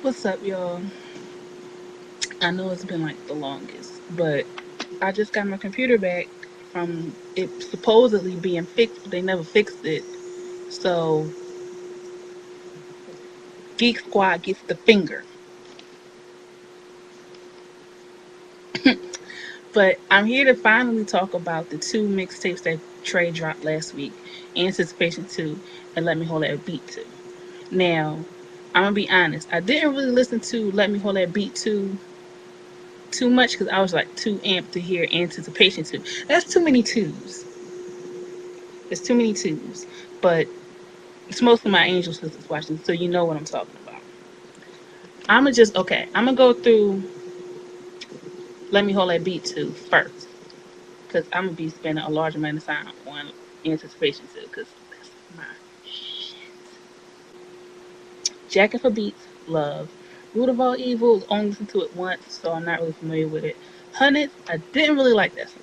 What's up, y'all? I know it's been like the longest, but I just got my computer back from it supposedly being fixed, but they never fixed it. So Geek Squad gets the finger. But I'm here to finally talk about the two mixtapes that Trey dropped last week, Anticipation 2 and Let Me Hold That Beat 2. Now, I'm gonna be honest, I didn't really listen to Let Me Hold That Beat 2 too much because I was like too amped to hear Anticipation 2. That's too many twos. There's too many twos. But it's mostly my angel sisters watching, so you know what I'm talking about. I'm gonna go through Let Me Hold That Beat 2 first. Because I'm gonna be spending a large amount of time on Anticipation 2, because that's my shit. Jacket for Beats, love. Root of All Evil, only listened to it once, so I'm not really familiar with it. Hundreds, I didn't really like that song.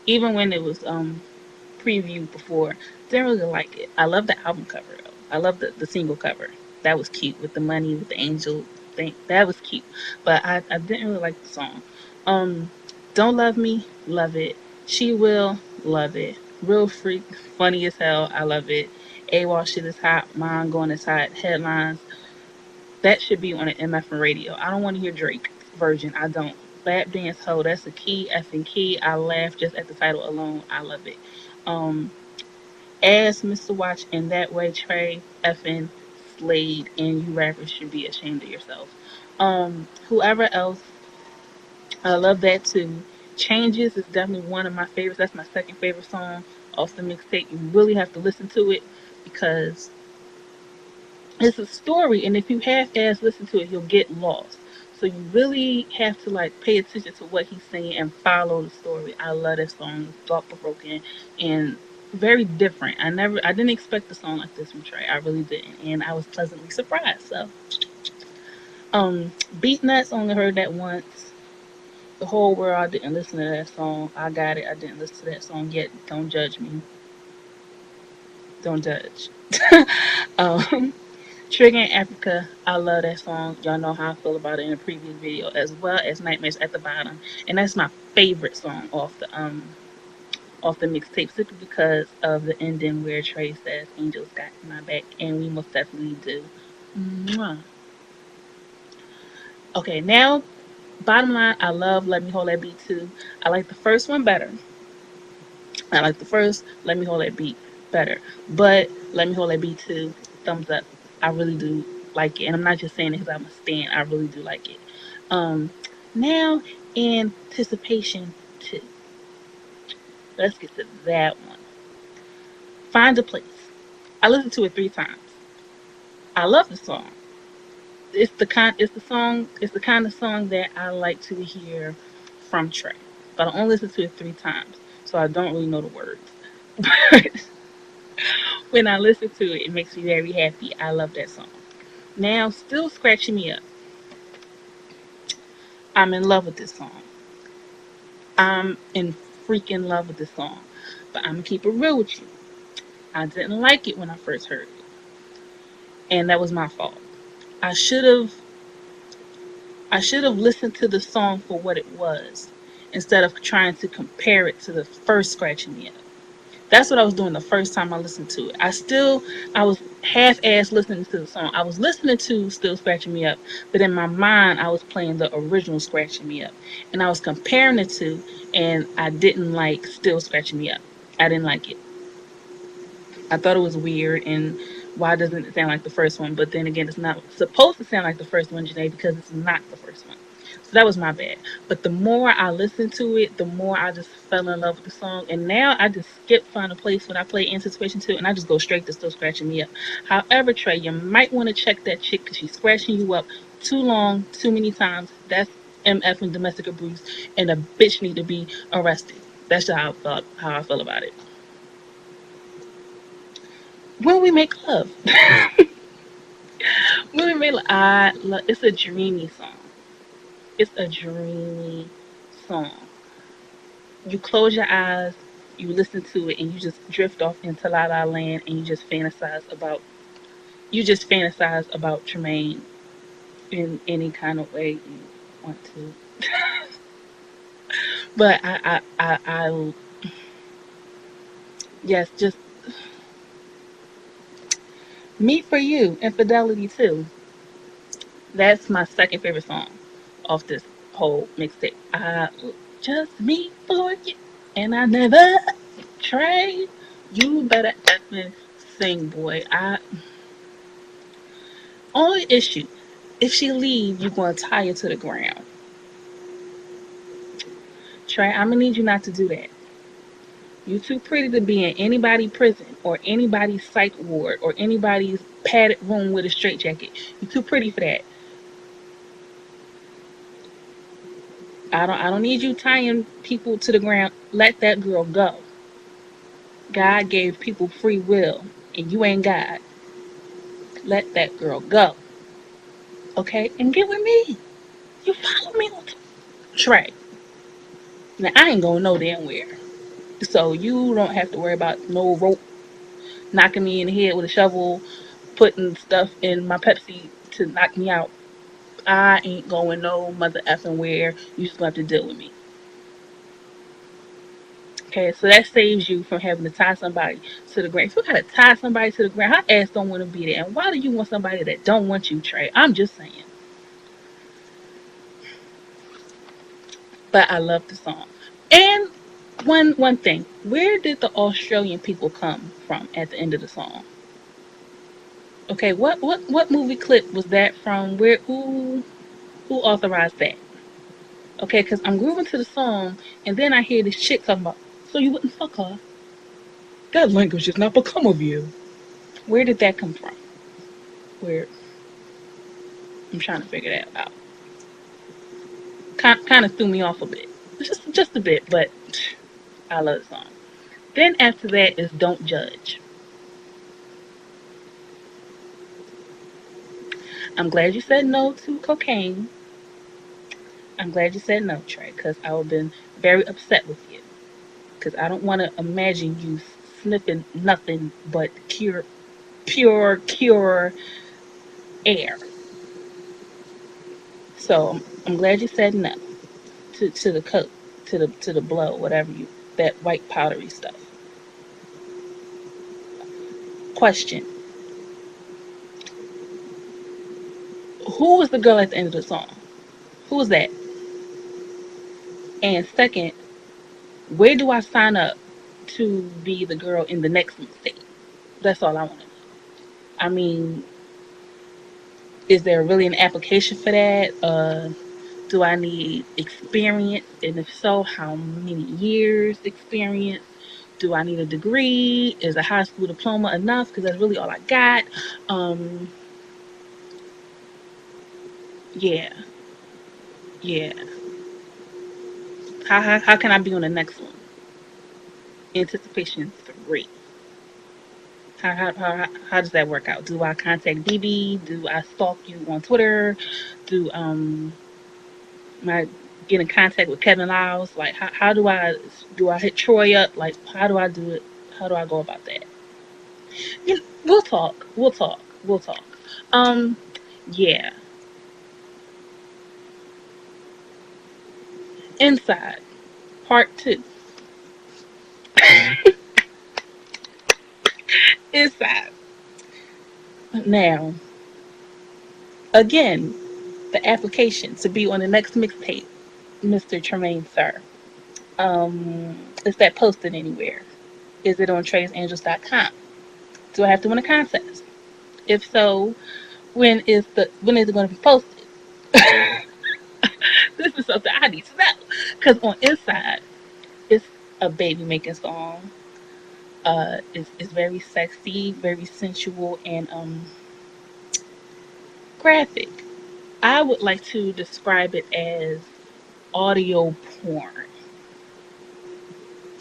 Even when it was previewed before, didn't really like it. I love the album cover though. I love the single cover. That was cute with the money with the angel thing. That was cute. But I didn't really like the song. Um Don't Love Me, love it. She Will, love it. Real Freak, funny as hell, I love it. AWOL shit is hot, mine going is hot, headlines. That should be on an MF radio. I don't want to hear Drake version. I don't. Lap Dance Ho, that's a key effing key. I laugh just at the title alone. I love it. Um as Mr. Watch in that way, Trey effing Slade, and you rappers should be ashamed of yourself. Whoever else, I love that too. Changes is definitely one of my favorites. That's my second favorite song off the mixtape. You really have to listen to it because it's a story, and if you half-ass listen to it, you'll get lost. So you really have to like pay attention to what he's saying and follow the story. I love that song, thought provoking and very different. I didn't expect a song like this from Trey. I really didn't, and I was pleasantly surprised. So, Beat Nuts only heard that once. The whole world I didn't listen to that song. I got it. I didn't listen to that song yet. Don't judge me. Don't judge. um, Trigger in Africa, I love that song. Y'all know how I feel about it in a previous video, as well as Nightmares at the Bottom. And that's my favorite song off the mixtape, simply because of the ending where Trey says Angels got my back, and we most definitely do. Mwah. Okay, now bottom line, I love Let Me Hold That Beat too. I like the first one better. I like the first Let Me Hold That Beat better. But Let Me Hold That Beat too, thumbs up. I really do like it. And I'm not just saying it because I'm a stan. I really do like it. Um, Now, Anticipation 2. Let's get to that one. Find a Place. I listened to it 3 times. I love the song. It's the kind of song that I like to hear from Trey. But I only listened to it 3 times, so I don't really know the words. But when I listen to it, it makes me very happy. I love that song. Now, Still Scratching Me Up. I'm in love with this song. I'm in freaking love with this song. But I'm gonna keep it real with you. I didn't like it when I first heard it, and that was my fault. I should have I should have listened to the song for what it was instead of trying to compare it to the first Scratching Me Up. That's what I was doing the first time I listened to it. I was half-ass listening to the song. I was listening to Still Scratching Me Up, but in my mind, I was playing the original Scratching Me Up. And I was comparing the two, and I didn't like Still Scratching Me Up. I didn't like it. I thought it was weird, and why doesn't it sound like the first one? But then again, it's not supposed to sound like the first one, Janae, because it's not the first one. So that was my bad. But the more I listened to it, the more I just fell in love with the song. And now I just skip Find a Place when I play Anticipation 2, and I just go straight to Still Scratching Me Up. However, Trey, you might want to check that chick because she's scratching you up too long, too many times. That's MF and domestic abuse, and a bitch need to be arrested. That's how I feel about it. When we make love. When we make love, it's a dreamy song. It's a dreamy song. You close your eyes, you listen to it, and you just drift off into La La Land, and you just fantasize about Tremaine in any kind of way you want to. But I yes, just Me for You, Infidelity too. That's my second favorite song off this whole mixtape. I just me for you, and I never trade. You better effing sing, boy. I Only issue, if she leave, you gonna tie her to the ground. Trey, I'm gonna need you not to do that. You too pretty to be in anybody's prison or anybody's psych ward or anybody's padded room with a straitjacket. You too pretty for that. I don't need you tying people to the ground. Let that girl go. God gave people free will, and you ain't God. Let that girl go. Okay? And get with me. You follow me on Trey. Now I ain't going no damn where. So you don't have to worry about no rope knocking me in the head with a shovel, putting stuff in my Pepsi to knock me out. I ain't going no mother effing where. You just gonna have to deal with me. Okay, so that saves you from having to tie somebody to the ground. If you gotta tie somebody to the ground, her ass don't want to be there. And why do you want somebody that don't want you, Trey? I'm just saying. But I love the song. And one thing, where did the Australian people come from at the end of the song? Okay, what movie clip was that from? Who authorized that? Okay, because I'm grooving to the song, and then I hear this chick talking about, so you wouldn't fuck her? That language is not become of you. Where did that come from? Where I'm trying to figure that out. Kind of threw me off a bit, just a bit, but I love the song. Then after that is Don't Judge. I'm glad you said no to cocaine. I'm glad you said no, Trey, because I would have been very upset with you. Because I don't want to imagine you sniffing nothing but pure air. So I'm glad you said no to the coke, to the blow, whatever you that white powdery stuff. Question: Who was the girl at the end of the song? Who was that? And second, where do I sign up to be the girl in the next mistake? That's all I want to know. I mean, is there really an application for that? Do I need experience? And if so, how many years experience? Do I need a degree? Is a high school diploma enough? Because that's really all I got. Um, yeah, yeah. How can I be on the next one? Anticipation 3. How does that work out? Do I contact BB? Do I stalk you on Twitter? Do am I get in contact with Kevin Lyles? Like how do I hit Troy up? Like how do I do it? How do I go about that? We'll talk. We'll talk. We'll talk. Um, yeah. Inside part 2. Inside. Now, again, the application to be on the next mixtape, Mr. Tremaine, sir. Is that posted anywhere? Is it on TraceAngels.com? Do I have to win a contest? If so, when is it going to be posted? This is something I need to know. Because on Inside, it's a baby making song. It's very sexy, very sensual, and graphic. I would like to describe it as audio porn.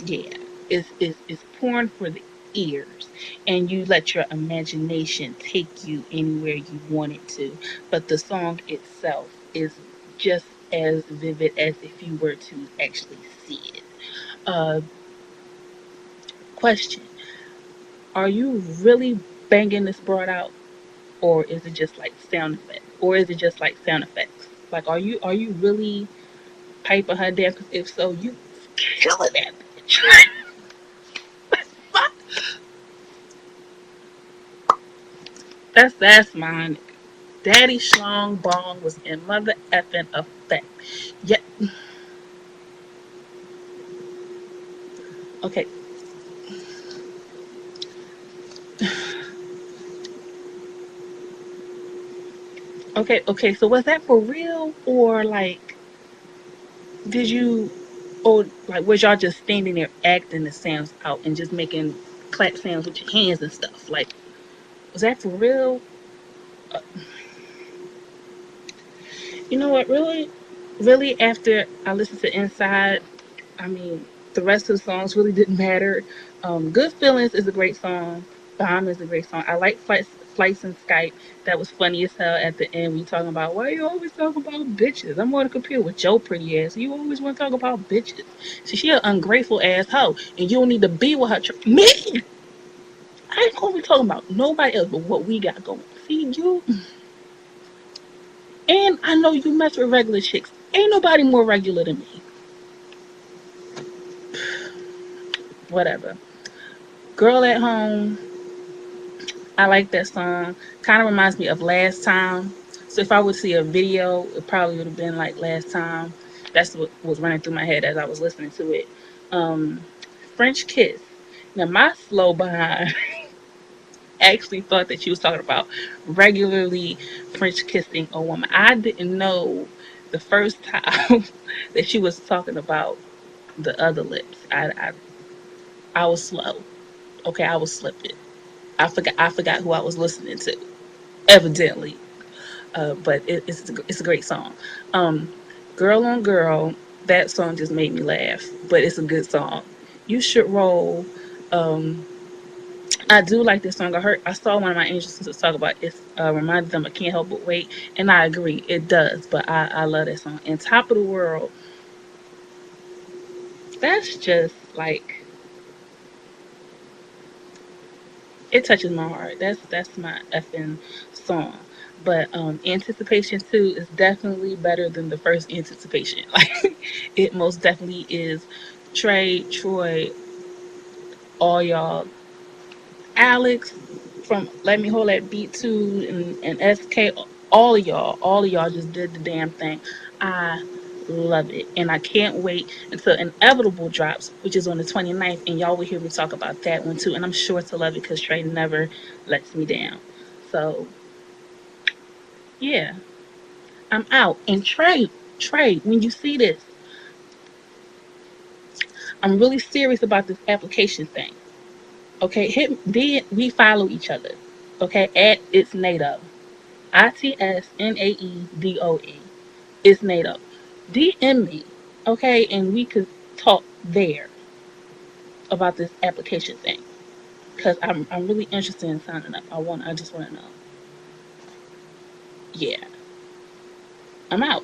Yeah, it's porn for the ears, and you let your imagination take you anywhere you want it to. But the song itself is just as vivid as if you were to actually see it. Uh, Question: Are you really banging this broad out? or is it just like sound effects? Or is it just like sound effects? Like, are you really piping her down? Because if so, you killing that bitch. That's mine. Daddy Schlong Bong was in mother effing effect. Yeah. Okay. Okay. Okay. So was that for real, or like did you, or like was y'all just standing there acting the sounds out and just making clap sounds with your hands and stuff? Like, was that for real? Uh, you know what? Really, really. After I listened to Inside, I mean, the rest of the songs really didn't matter. Good Feelings is a great song. Bomb is a great song. I like Flights and Skype. That was funny as hell at the end when you talking about why you always talk about bitches. I'm on the computer with Joe pretty ass. You always want to talk about bitches. See, she an ungrateful ass hoe, and you don't need to be with her. Me, I ain't gonna be talking about nobody else but what we got going. See you, and I know you mess with regular chicks. Ain't nobody more regular than me. Whatever. Girl at Home, I like that song. Kind of reminds me of Last Time. So if I would see a video, it probably would have been like Last Time. That's what was running through my head as I was listening to it. Um, French Kiss. Now my slow behind actually thought that she was talking about regularly French kissing a woman. I didn't know the first time that she was talking about the other lips. I was slow. Okay, I was slipping. I forgot who I was listening to. Evidently, but it's a great song. Um, Girl on Girl, that song just made me laugh, but it's a good song. You Should Roll. Um, I do like this song. I saw one of my angel sisters talk about it. Reminded them I Can't Help But Wait, and I agree it does. But I love that song. And Top of the World, that's just like it touches my heart. That's my effing song. But Anticipation 2 is definitely better than the first Anticipation. Like it most definitely is. Trey, Troy, all y'all, Alex from Let Me Hold That Beat 2 and SK, all of y'all just did the damn thing. I love it. And I can't wait until Inevitable drops, which is on the 29th, and y'all will hear me talk about that one too. And I'm sure to love it because Trey never lets me down. So, yeah, I'm out. And Trey, when you see this, I'm really serious about this application thing. Okay, we follow each other. Okay, at it's NATO. ITSNAEDOE. It's NATO. DM me, okay, and we could talk there about this application thing. Cause I'm really interested in signing up. I just wanna know. Yeah. I'm out.